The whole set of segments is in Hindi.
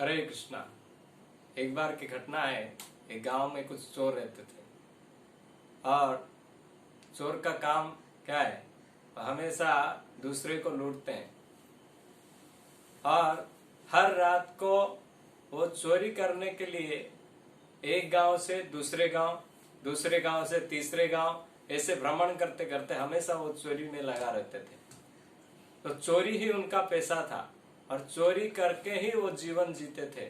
हरे कृष्णा। एक बार की घटना है। एक गांव में कुछ चोर रहते थे और चोर का काम क्या है, हमेशा दूसरे को लूटते हैं। और हर रात को वो चोरी करने के लिए एक गांव से दूसरे गांव, दूसरे गांव से तीसरे गांव, ऐसे भ्रमण करते करते हमेशा वो चोरी में लगा रहते थे। तो चोरी ही उनका पेशा था और चोरी करके ही वो जीवन जीते थे।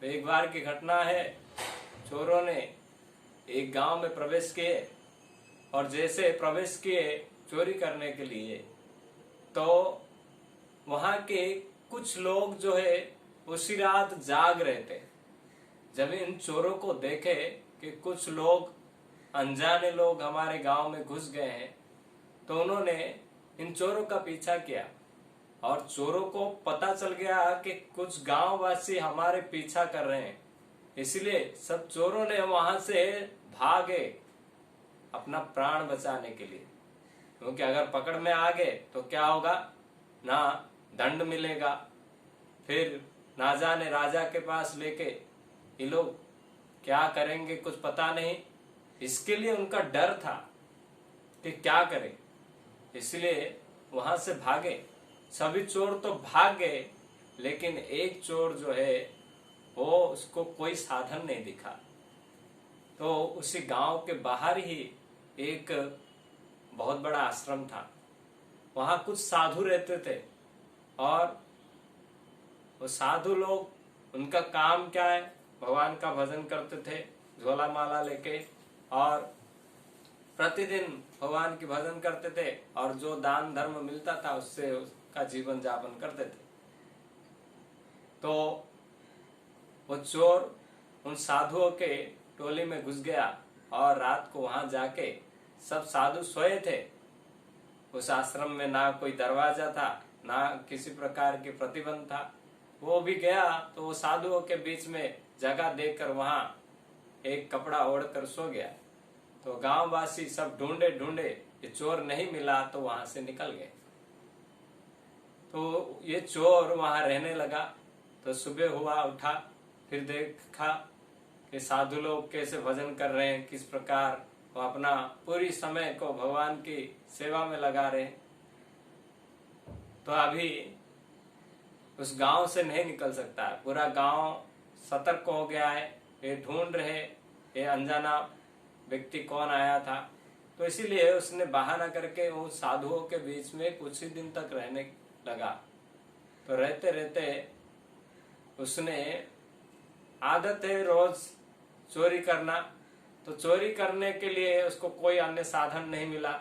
तो एक बार की घटना है, चोरों ने एक गांव में प्रवेश किए और जैसे प्रवेश किए चोरी करने के लिए, तो वहां के कुछ लोग जो है उसी रात जाग रहे थे। जब इन चोरों को देखे कि कुछ लोग, अनजाने लोग हमारे गांव में घुस गए हैं, तो उन्होंने इन चोरों का पीछा किया और चोरों को पता चल गया कि कुछ गांववासी हमारे पीछा कर रहे हैं। इसलिए सब चोरों ने वहां से भागे अपना प्राण बचाने के लिए, क्योंकि अगर पकड़ में आ गए तो क्या होगा, ना दंड मिलेगा, फिर ना जाने राजा के पास लेके ये लोग क्या करेंगे कुछ पता नहीं। इसके लिए उनका डर था कि क्या करें, इसलिए वहां से भागे। सभी चोर तो भाग गए, लेकिन एक चोर जो है वो, उसको कोई साधन नहीं दिखा। तो उसी गांव के बाहर ही एक बहुत बड़ा आश्रम था। वहां कुछ साधु रहते थे और वो साधु लोग, उनका काम क्या है, भगवान का भजन करते थे झोला माला लेके, और प्रतिदिन भगवान की भजन करते थे और जो दान धर्म मिलता था उससे उसका जीवन यापन करते थे। तो वो चोर उन साधुओं के टोली में घुस गया और रात को वहां जाके, सब साधु सोए थे उस आश्रम में, ना कोई दरवाजा था ना किसी प्रकार के प्रतिबंध था। वो भी गया तो वो साधुओं के बीच में जगह देकर वहां एक कपड़ा ओढ़कर सो गया। तो गांववासी सब ढूंढे ढूंढे, ये चोर नहीं मिला तो वहां से निकल गए। तो ये चोर वहां रहने लगा। तो सुबह हुआ, उठा, फिर देखा कि साधु लोग कैसे भजन कर रहे हैं, किस प्रकार वो अपना पूरी समय को भगवान की सेवा में लगा रहे। तो अभी उस गांव से नहीं निकल सकता है, पूरा गांव सतर्क हो गया है, ये ढूंढ रहे ये अनजाना व्यक्ति कौन आया था। तो इसीलिए उसने बहाना करके उन साधुओं के बीच में कुछ ही दिन तक रहने लगा। तो रहते रहते उसने आदत है रोज चोरी करना, तो चोरी करने के लिए उसको कोई अन्य साधन नहीं मिला।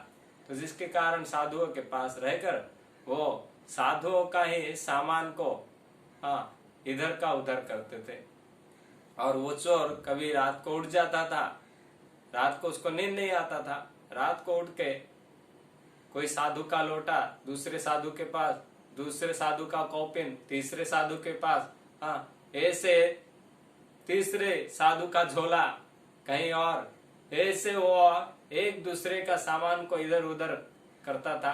तो जिसके कारण साधुओं के पास रहकर वो साधुओं का ही सामान को इधर का उधर करते थे। और वो चोर कभी रात को उठ जाता था, रात को उसको नींद नहीं आता था, रात को उठ के कोई साधु का लोटा दूसरे साधु के पास, दूसरे साधु का कौपिन तीसरे साधु के पास, ऐसे तीसरे साधु का झोला कहीं और, ऐसे वो एक दूसरे का सामान को इधर उधर करता था।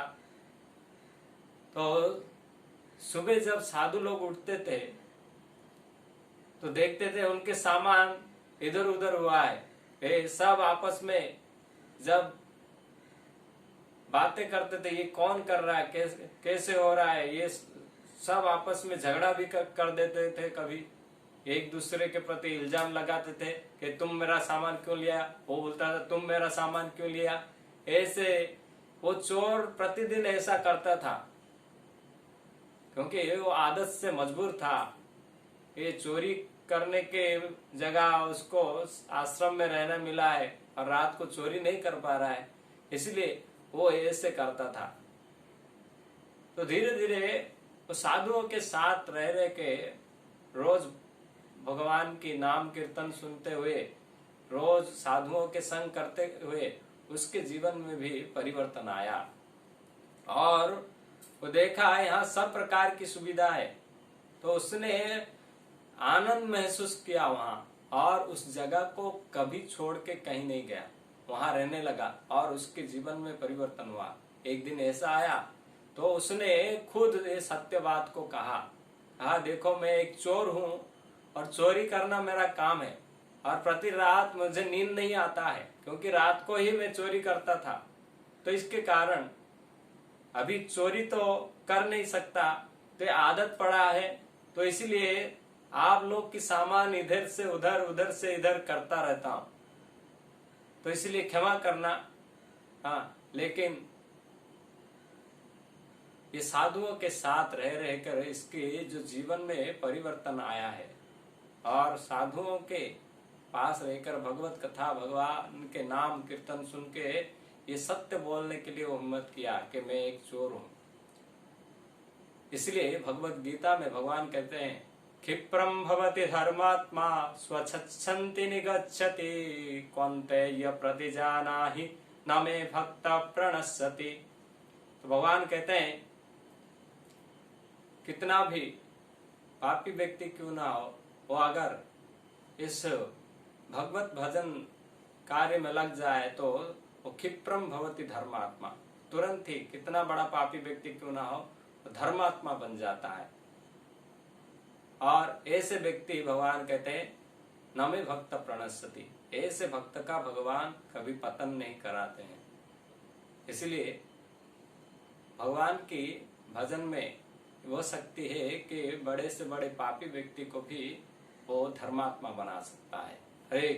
तो सुबह जब साधु लोग उठते थे तो देखते थे उनके सामान इधर उधर हुआ है। ये सब आपस में जब बातें करते थे, ये कौन कर रहा है, कैसे हो रहा है, ये सब आपस में झगड़ा भी कर देते थे। कभी एक दूसरे के प्रति इल्जाम लगाते थे कि तुम मेरा सामान क्यों लिया, वो बोलता था तुम मेरा सामान क्यों लिया। ऐसे वो चोर प्रतिदिन ऐसा करता था, क्योंकि वो आदत से मजबूर था। ये चोरी करने के जगह उसको आश्रम में रहना मिला है और रात को चोरी नहीं कर पा रहा है, इसलिए वो ऐसे करता था। तो धीरे धीरे वो साधुओं के साथ रह रहे के रोज भगवान की नाम कीर्तन सुनते हुए, रोज साधुओं के संग करते हुए उसके जीवन में भी परिवर्तन आया। और वो देखा यहाँ सब प्रकार की सुविधा है, तो उसने आनंद महसूस किया वहां, और उस जगह को कभी छोड़ के कहीं नहीं गया, वहां रहने लगा और उसके जीवन में परिवर्तन हुआ। एक दिन ऐसा आया तो उसने खुद इस सत्य बात को कहा हाँ देखो मैं एक चोर हूँ और चोरी करना मेरा काम है, और प्रति रात मुझे नींद नहीं आता है क्योंकि रात को ही मैं चोरी करता था। तो इसके कारण अभी चोरी तो कर नहीं सकता, तो ये आदत पड़ा है। तो इसलिए आप लोग की सामान इधर से उधर उधर से इधर करता रहता हूं, तो इसलिए क्षमा करना। हाँ, लेकिन ये साधुओं के साथ रह रहकर इसके जो जीवन में परिवर्तन आया है, और साधुओं के पास रहकर भगवत कथा भगवान के नाम कीर्तन सुन के ये सत्य बोलने के लिए वो हिम्मत किया कि मैं एक चोर हूं। इसलिए भगवत गीता में भगवान कहते हैं, क्षिप्रम भवति धर्मात्मा स्वच्छन्ति निगच्छति कौन्तेय प्रतिजानाहि न मे भक्त प्रणश्यति। तो भगवान कहते हैं कितना भी पापी व्यक्ति क्यों ना हो, वो अगर इस भगवत भजन कार्य में लग जाए तो वो क्षिप्रम भवति धर्मात्मा, तुरंत ही कितना बड़ा पापी व्यक्ति क्यों ना हो तो धर्मात्मा बन जाता है। और ऐसे व्यक्ति भगवान कहते हैं न मे भक्त प्रणश्यति, ऐसे भक्त का भगवान कभी पतन नहीं कराते हैं। इसलिए भगवान की भजन में वो शक्ति है कि बड़े से बड़े पापी व्यक्ति को भी वो धर्मात्मा बना सकता है। हरे